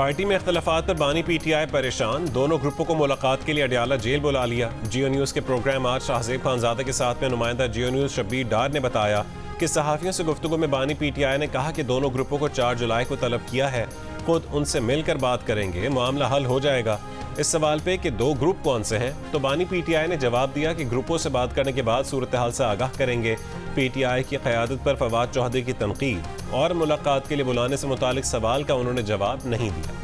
Party में इख्तलाफात पर बानी PTI परेशान, दोनों ग्रुपों को मुलाकात के लिए अडयाला जेल बुला लिया। जियो न्यूज़ के प्रोग्राम आज शाहजेब खानजादा के साथ में नुमाइंदा जियो न्यूज़ शब्बीर डार ने बताया कि सहाफ़ियों से गुफ्तगू में बानी PTI ने कहा कि दोनों ग्रुपों को 4 जुलाई को तलब किया है, खुद उनसे मिलकर बात करेंगे, मामला हल हो जाएगा। इस सवाल पे कि 2 ग्रुप कौन से हैं, तो बानी PTI ने जवाब दिया कि ग्रुपों से बात करने के बाद सूरत हाल से आगाह करेंगे। PTI की क़यादत पर फवाद चौधरी की तनकीद और मुलाकात के लिए बुलाने से मुतालिक सवाल का उन्होंने जवाब नहीं दिया।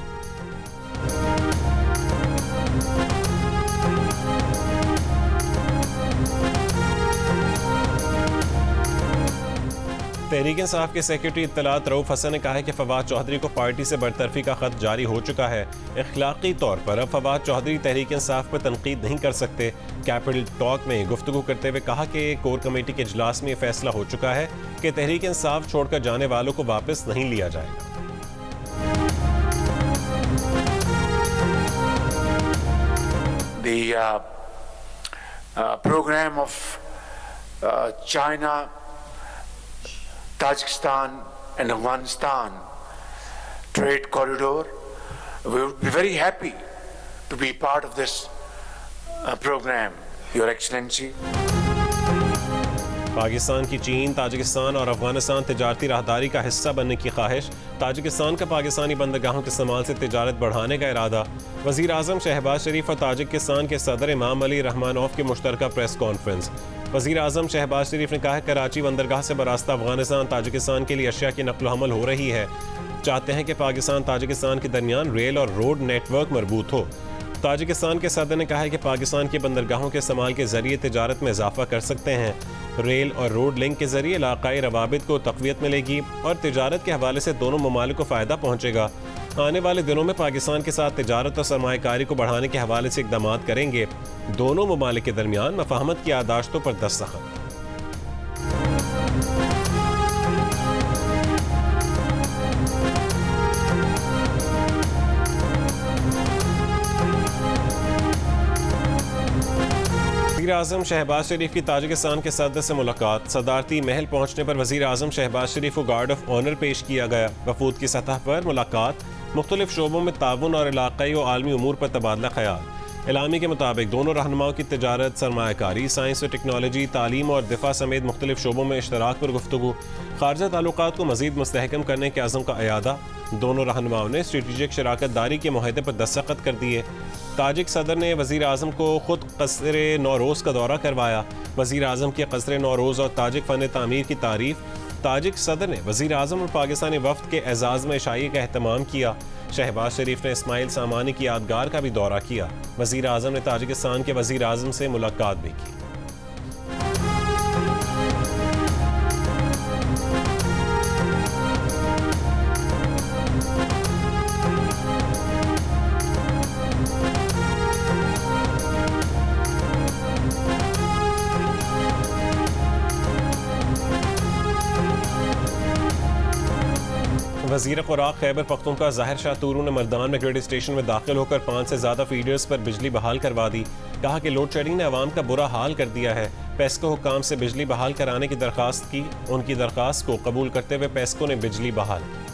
तहरीक इंसाफ के सेक्रेटरी इत्तलात रऊफ हसन ने कहा है कि फवाद चौधरी को पार्टी से बरतरफी का खत जारी हो चुका है। इखलाकी तौर पर अब फवाद चौधरी तहरीक इंसाफ पर तनकीद नहीं कर सकते। कैपिटल टॉक में गुफ्तगू करते हुए कहा कि कोर कमेटी के इजलास में यह फैसला हो चुका है कि तहरीक इंसाफ छोड़कर जाने वालों को वापस नहीं लिया जाएगा। Programme of China, Tajikistan and Afghanistan trade corridor. We would be very happy to be part of this program, Your Excellency. Pakistan की चीन, ताजिकिस्तान और अफगानिस्तान तिजारती राहदारी का हिस्सा बनने की ख्वाहिश, ताजिकिस्तान का पाकिस्तानी बंदरगाहों के इस्तेमाल से तिजारत बढ़ाने का इरादा। वज़ीर आज़म शहबाज शरीफ और ताजिकिस्तान के सदर इमाम अली रहमानोफ की मुश्तरका प्रेस कॉन्फ्रेंस। वज़ीर आज़म शहबाज शरीफ ने कहा है कराची बंदरगाह से बरास्ता अफगानिस्तान ताजिकिस्तान के लिए अशिया की नकल हमल हो रही है। चाहते हैं कि पाकिस्तान ताजिकिस्तान के दरमियान रेल और रोड नेटवर्क मजबूत हो। ताजिकिस्तान के सदर ने कहा है कि पाकिस्तान की बंदरगाहों के इस्तेमाल के जरिए तिजारत में इजाफा कर सकते हैं। रेल और रोड लिंक के जरिए इलाकाई रवाबित को तक़वियत मिलेगी और तिजारत के हवाले से दोनों ममालिक को फ़ायदा पहुँचेगा। आने वाले दिनों में पाकिस्तान के साथ तिजारत और सरमायाकारी को बढ़ाने के हवाले से इक़दाम करेंगे। दोनों ममालिक के दरमियान मफाहमत की यादाश्तों पर दस्तखत। वज़ीर आज़म शहबाज शरीफ की ताजिकिस्तान के सदर से मुलाकात। सदारती महल पहुंचने पर वज़ीर आज़म शहबाज शरीफ को गार्ड ऑफ ऑनर पेश किया गया। वफूद की सतह पर मुलाकात, मुख्तलिफ शोबों में ताउन और इलाक़ाई और आलमी उमूर पर तबादला ख्याल। एलामी के मुताबिक दोनों रहनुमाओं की तिजारत, सरमायाकारी, साइंस और टेक्नोलॉजी, तालीम और दिफा समेत मुख्तलिफ शोबों में इश्तराक पर गुफ्तगू। खारजा ताल्लुकात को मज़ीद मुस्तहकम करने के अज़म का अयादा। दोनों रहनुमाओं ने स्ट्रेटेजिक शराकत दारी के मुआहदे पर दस्तखत कर दिए। ताजिक सदर ने वज़ीर आज़म को खुद क़स्र नौरोज़ का दौरा करवाया। वज़ीर आज़म के क़स्र नौरोज़ और ताजिक फ़न तामीर की तारीफ़। ताजिक सदर ने वज़ीर आज़म और पाकिस्तानी वफ़द के एज़ाज़ में इशाई का एहतमाम किया। शहबाज शरीफ ने इस्माइल सामानी की यादगार का भी दौरा किया। वज़ीर आज़म ने ताजिकिस्तान के वज़ीर आज़म से मुलाकात भी की। वज़ीर ख़ुराक खैबर पख्तूनख्वा ज़ाहिर शाह तूरू ने मर्दान में ग्रिड स्टेशन में दाखिल होकर 5 से ज़्यादा फीडर्स पर बिजली बहाल करवा दी। कहा कि लोड शेडिंग ने अवाम का बुरा हाल कर दिया है। पेस्को हुक्काम से बिजली बहाल कराने की दरख्वास्त की। उनकी दरख्वास्त को कबूल करते हुए पेस्को ने बिजली बहाल की।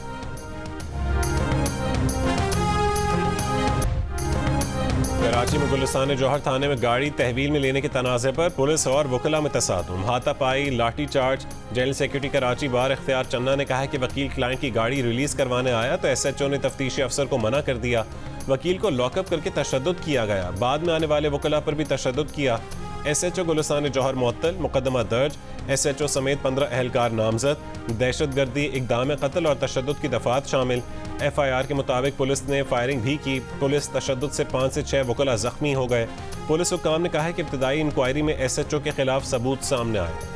कराची में गुलिस्तान जौहर थाने में गाड़ी तहवील में लेने के तनाज़े पर पुलिस और वकला में तसादुम, हाथापाई, लाठी चार्ज। जेल सेक्रेटरी कराची बार इख्तियार चन्ना ने कहा है कि वकील क्लाइंट की गाड़ी रिलीज करवाने आया तो SHO ने तफ्तीशी अफसर को मना कर दिया। वकील को लॉकअप करके तशद्दुद किया गया। बाद में आने वाले वकला पर भी तशद्दुद किया। SHO गुलिस्तान जौहर मुअत्तल, मुकदमा दर्ज। SHO समेत 15 अहलकार नामजद। दहशतगर्दी, इक़दाम कत्ल और तशद्दुद की दफात शामिल। FIR के मुताबिक पुलिस ने फायरिंग भी की। पुलिस तशद्दुद से 5 से 6 वकला जख्मी हो गए। पुलिस हुक्काम ने कहा है कि इब्तदाई इंक्वायरी में SHO के खिलाफ सबूत सामने आए।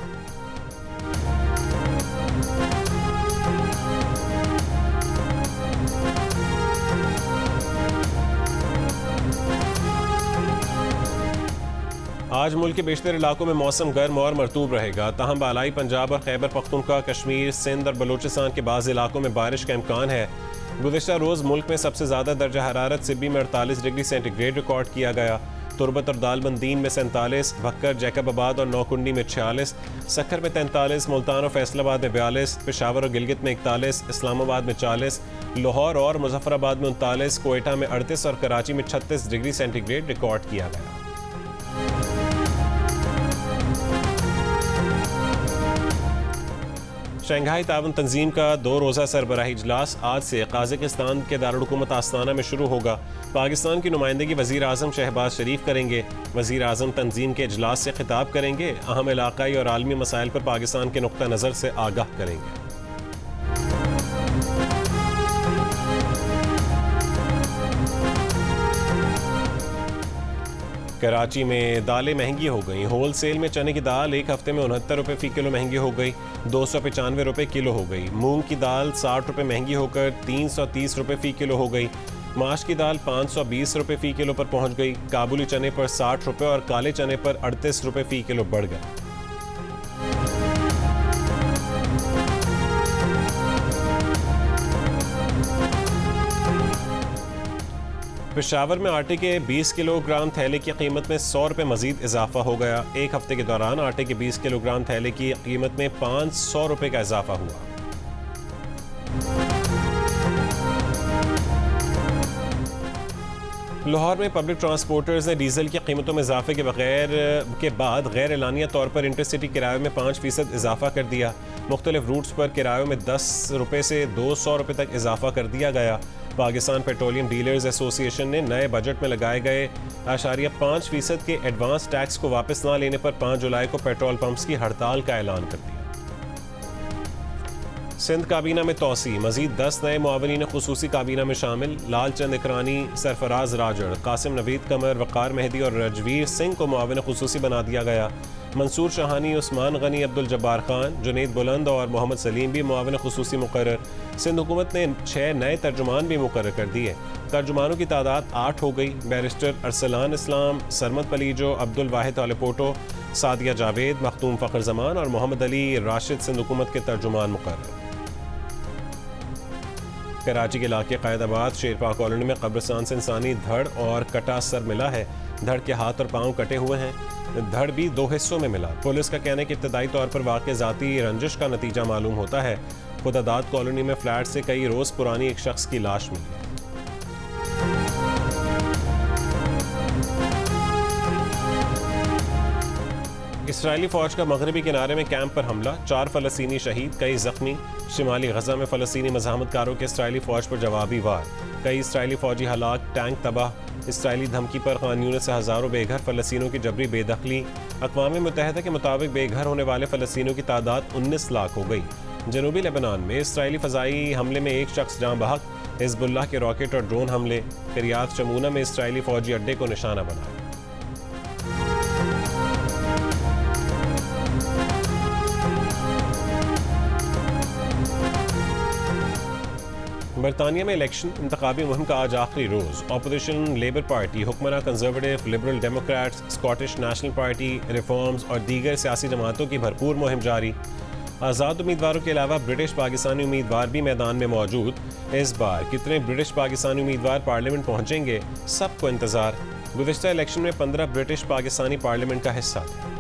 आज मुल्क के बेशतर इलाकों में मौसम गर्म और मरतूब रहेगा। ताहम बालाई पंजाब और खैबर पख्तूनख्वा, कश्मीर, सिंध और बलूचिस्तान के बाज़ इलाकों में बारिश का इम्कान है। गुज़िश्ता रोज़ मुल्क में सबसे ज़्यादा दर्जा हरारत सिब्बी में 48 डिग्री सेंटीग्रेड रिकॉर्ड किया गया। तुरबत और दालबंदीन में 47, भक्कर, जैकबाबाद और नौकुंडी में 46, सक्खर में 43, मुल्तान और फैसलाबाद में 42, पेशावर और गिलगित में 41, इस्लामाबाद में 40, लाहौर और मुजफ्फराबाद में 39, कोयटा में 38 और कराची में 36 डिग्री सेंटीग्रेड रिकॉर्ड किया गया। शंघाई ताउन तंजीम का 2 रोज़ा सरबराही इजलास आज से काज़ाकिस्तान के दारुल-हुकूमत आस्ताना में शुरू होगा। पाकिस्तान की नुमाइंदगी वज़ीर आज़म शहबाज शरीफ करेंगे। वज़ीर आज़म तंजीम के इजलास से खिताब करेंगे, अहम इलाक़ाई और आलमी मसाइल पर पाकिस्तान के नुक्ता नज़र से आगाह करेंगे। कराची में दालें महंगी हो गई। होल सेल में चने की दाल एक हफ्ते में 69 रुपये फ़ी किलो महंगी हो गई, 295 रुपये किलो हो गई। मूंग की दाल 60 रुपये महंगी होकर 330 रुपये फ़ी किलो हो गई। माश की दाल 520 रुपये फ़ी किलो पर पहुंच गई। काबुली चने पर 60 रुपये और काले चने पर 38 रुपये फ़ी किलो बढ़ गए। पेशावर में आटे के 20 किलोग्राम थैले की कीमत में 100 रुपये मजीद इजाफा हो गया। एक हफ्ते के दौरान आटे के 20 किलोग्राम थैले की कीमत में 500 रुपये का इजाफा हुआ। लाहौर में पब्लिक ट्रांसपोर्टर्स ने डीजल की कीमतों में इजाफे के बाद गैर एलानिया तौर पर इंटरसिटी किरायों में 5% इजाफा कर दिया। मुख्तलिफ रूट्स पर किरायों में 10 रुपये से 200 रुपये तक इजाफा कर दिया गया। पाकिस्तान पेट्रोलियम डीलर्स एसोसिएशन ने नए बजट में लगाए गए 5% के एडवांस टैक्स को वापस न लेने पर 5 जुलाई को पेट्रोल पंप्स की हड़ताल का ऐलान कर दिया। सिंध काबीना में तोसी, मजीद 10 नए मुआवनीन खुसूसी काबीना में शामिल। लालचंद इकरानी, सरफराज राजड़, कासिम नवीद कमर, वक़ार मेहदी और रजवीर सिंह को मुआविन खुसूसी बना दिया गया। मंसूर शाहानी, उस्मान गनी, अब्दुल जब्बार खान, जुनैद बुलंद और मोहम्मद सलीम भी मुआविन खुसूसी मुकर्रर। सिंध हुकूमत ने 6 नए तर्जुमान भी मुकर्रर कर दिए। तर्जुमानों की तादाद 8 हो गई। बैरिस्टर अरसलान इस्लाम, सरमद पलीजो, अब्दुल वाहिद आलेपोटो, सादिया जावेद, मखतूम फ़खर जमान और मोहम्मद अली राशिद सिंध हुकूमत के तर्जुमान मुकर्रर। कराची के इलाके क़ायदाबाद शेरपा कॉलोनी में कब्रिस्तान से इंसानी धड़ और कटा सर मिला है। धड़ के हाथ और पांव कटे हुए हैं। धड़ भी 2 हिस्सों में मिला। पुलिस का कहना है कि इब्तदाई तौर पर वाक़ई ज़ाती रंजिश का नतीजा मालूम होता है। खुदादाद कॉलोनी में फ्लैट से कई रोज़ पुरानी एक शख्स की लाश मिली है। इसराइली फ़ौज का मगरबी किनारे में कैंप पर हमला, 4 फ़लस्तीनी शहीद, कई ज़ख्मी। शिमाली गजा में फ़लस्तीनी मज़ाहमतकारों के इसराइली फ़ौज पर जवाबी वार, कई इसराइली फ़ौजी हलाक, टैंक तबाह। इसराइली धमकी पर खान यूनिस से हज़ारों बेघर फ़लस्तीनियों की जबरी बेदखली। अक़वाम मुत्तहिदा के मुताबिक बेघर होने वाले फ़लस्तीनियों की तादाद 19 लाख हो गई। जनूबी लेबनान में इसराइली फ़ज़ाई हमले में एक शख्स जाँ बहक, हिज़्बुल्लाह के रॉकेट और ड्रोन हमले। किरियात शमूना में इसराइली फ़ौजी अड्डे को निशाना बनाया। बरतानिया में इलेक्शन इंतखाबी मुहिम का आज आखिरी रोज़। अपोजिशन लेबर पार्टी, हुक्मरान conservative, liberal Democrats, Scottish national party, reforms और दीगर सियासी जमातों की भरपूर मुहिम जारी। आज़ाद उम्मीदवारों के अलावा ब्रिटिश पाकिस्तानी उम्मीदवार भी मैदान में मौजूद। इस बार कितने ब्रिटिश पाकिस्तानी उम्मीदवार पार्लियामेंट पहुँचेंगे, सबको इंतज़ार। गुज़िश्ता इलेक्शन में 15 ब्रिटिश पाकिस्तानी पार्लियामेंट का हिस्सा थे।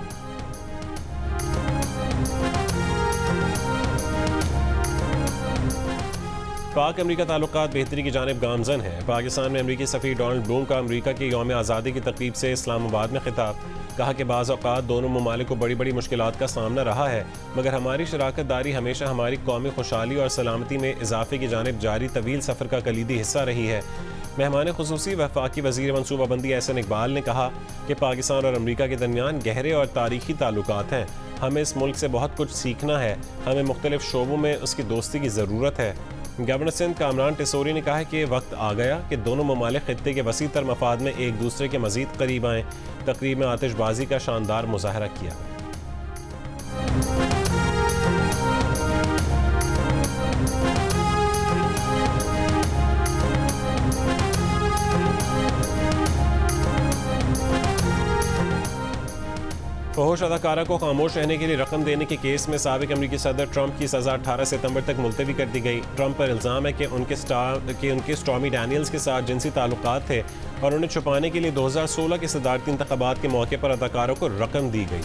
पाक अमरीका ताल्लुकात बेहतरी की जानिब गामजन है। पाकिस्तान में अमरीकी सफ़ीर डोनाल्ड ब्लूम का अमरीका के यौम आज़ादी की तकरीब से इस्लामाबाद में खिताब। कहा कि बाज़ औक़ात दोनों ममालिक को बड़ी बड़ी मुश्किलात का सामना रहा है, मगर हमारी शराकत दारी हमेशा हमारी कौमी खुशहाली और सलामती में इजाफे की जानिब जारी तवील सफ़र का कलीदी हिस्सा रही है। मेहमान खुसूसी वफाकी वज़ीर मनसूबाबंदी एहसन इकबाल ने कहा कि पाकिस्तान और अमरीका के दरमियान गहरे और तारीखी ताल्लुकात हैं। हमें इस मुल्क से बहुत कुछ सीखना है। हमें मुख्तलिफ शोबों में उसकी दोस्ती की ज़रूरत है। गवर्नर सिंध कामरान टिसोरी ने कहा कि वक्त आ गया कि दोनों ममालिक खित्ते के वसी तर मफाद में एक दूसरे के मजीद करीब आएँ। तकरीब में आतिशबाजी का शानदार मुजाहरा किया। खामोश अदाकारा को खामोश रहने के लिए रकम देने के केस में साबिक अमरीकी सदर ट्रंप की सज़ा 18 सितंबर तक मुलतवी कर दी गई। ट्रंप पर इल्ज़ाम है कि उनके स्टॉर्मी डैनियल्स के साथ जिनसी ताल्लुकात थे और उन्हें छुपाने के लिए 2016 के सदारती इंतखाबात के मौके पर अदाकारों को रकम दी गई।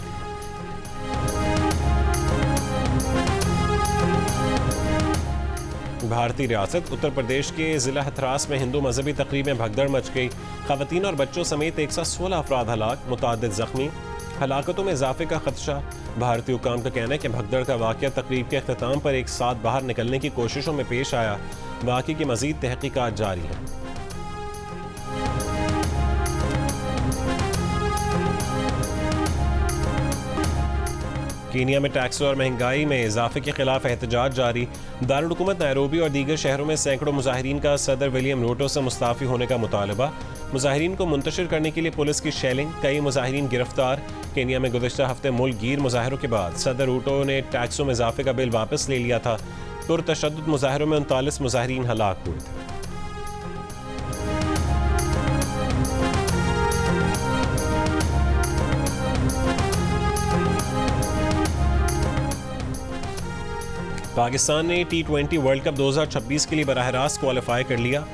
भारतीय रियासत उत्तर प्रदेश के ज़िला हथरास में हिंदू मजहबी तकरीब में भगदड़ मच गई। ख़वातीन और बच्चों समेत 116 अफराद हलाक, मुतअद्दिद ज़ख्मी। हलाकतों में इजाफे का खदशा। भारतीय हुकाम का कहना है कि भगदड़ का वाक़या तकरीब के अख्ताम पर एक साथ बाहर निकलने की कोशिशों में पेश आया। वाक़े की मज़ीद तहक़ीक़ात जारी है। कीनिया में टैक्स और महंगाई में इजाफे के खिलाफ एहतजाज जारी। दारुल हुकूमत नैरोबी और दीगर शहरों में सैकड़ों मुजाहिरीन का सदर विलियम रूटो से मुस्ताफ़ी होने का मुतालबा। मुजाहिरीन को मुंतशिर करने के लिए पुलिस की शेलिंग, कई मुजाहिरीन गिरफ्तार। केनिया में गुज़श्ता हफ्ते मुल्क गिर मुजाहरों के बाद सदर रूटो ने टैक्सों में इजाफे का बिल वापस ले लिया था। पुरतशद्दुद मुजाहरों में 39 मुजाहिरीन हलाक हुए थे। पाकिस्तान ने T20 वर्ल्ड कप 2026 के लिए बराह रास्त क्वालिफाई कर लिया।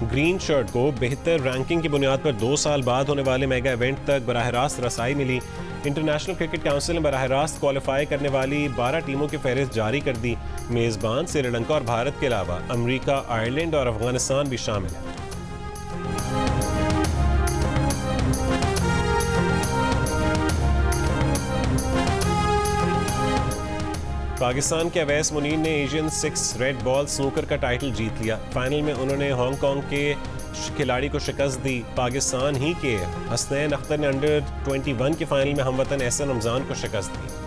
ग्रीन शर्ट को बेहतर रैंकिंग की बुनियाद पर 2 साल बाद होने वाले मेगा इवेंट तक बराह रास्त रसाई मिली। इंटरनेशनल क्रिकेट काउंसिल ने बराह रास्त क्वालिफाई करने वाली 12 टीमों की फहरिस्त जारी कर दी। मेज़बान श्रीलंका और भारत के अलावा अमरीका, आयरलैंड और अफगानिस्तान भी शामिल है। पाकिस्तान के अवैस मुनीर ने एशियन 6 रेड बॉल स्नूकर का टाइटल जीत लिया। फाइनल में उन्होंने हांगकांग के खिलाड़ी को शिकस्त दी। पाकिस्तान ही के हसनैन अख्तर ने अंडर 21 के फाइनल में हमवतन एहसन रमजान को शिकस्त दी।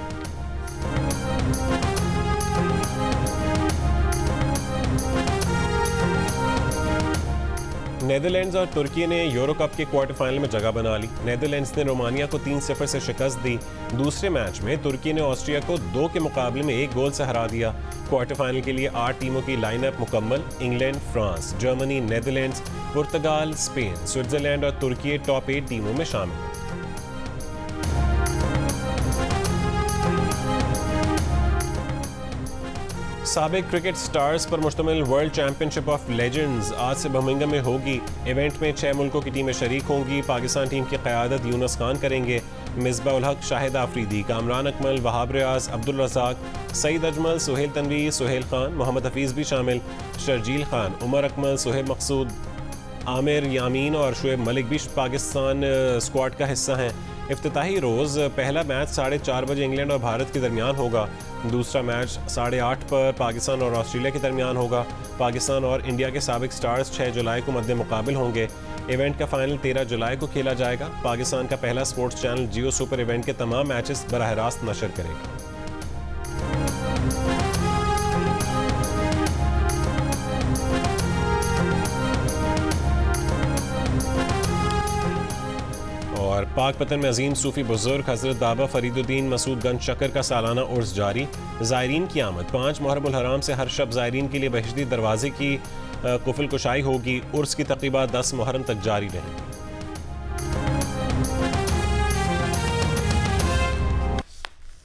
नेदरलैंड्स और तुर्की ने यूरो कप के क्वार्टर फाइनल में जगह बना ली। नेदरलैंड्स ने रोमानिया को 3-0 से शिकस्त दी। दूसरे मैच में तुर्की ने ऑस्ट्रिया को 2 के मुकाबले में 1 गोल से हरा दिया। क्वार्टर फाइनल के लिए 8 टीमों की लाइनअप मुकम्मल। इंग्लैंड, फ्रांस, जर्मनी, नेदरलैंड्स, पुर्तगाल, स्पेन, स्विट्जरलैंड और तुर्की टॉप 8 टीमों में शामिल हैं। साबिक क्रिकेट स्टार्स पर मुश्तमिल वर्ल्ड चैंपियनशिप ऑफ लेजेंड्स आज से बर्मिंघम में होगी। इवेंट में 6 मुल्कों की टीमें शरीक होंगी। पाकिस्तान टीम की क़यादत यूनुस खान करेंगे। मिसबाह उल हक, शाहिद आफरीदी, कामरान अकमल, वहाब रियाज, अब्दुल रज़ाक, सईद अजमल, सुहेल तनवीर, सुहेल खान, मोहम्मद हफीज़ भी शामिल। शर्जील खान, उमर अकमल, सुहेब मकसूद, आमिर यामीन और शुएब मलिक भी पाकिस्तान स्क्वाड का हिस्सा हैं। इफ्तिताही रोज़ पहला मैच 4:30 बजे इंग्लैंड और भारत के दरमियान होगा। दूसरा मैच 8:30 पर पाकिस्तान और ऑस्ट्रेलिया के दरमियान होगा। पाकिस्तान और इंडिया के साबिक स्टार्स 6 जुलाई को मद्दे मुकाबिल होंगे। इवेंट का फाइनल 13 जुलाई को खेला जाएगा। पाकिस्तान का पहला स्पोर्ट्स चैनल जियो सुपर इवेंट के तमाम मैचेस बराह रास्त नशर करेगा। और पाक पतन में अजीम सूफी बुजुर्ग हज़रत बाबा फरीदुद्दीन मसूद गंज शक्कर का सालाना उर्स जारी। ज़ायरीन की आमद 5 मुहर्रम उल हराम से हर शब ज़ायरीन के लिए बहिश्ती दरवाजे की कुफल कुशाई होगी। उर्स की तक़रीबात 10 मुहर्रम तक जारी रहेंगी।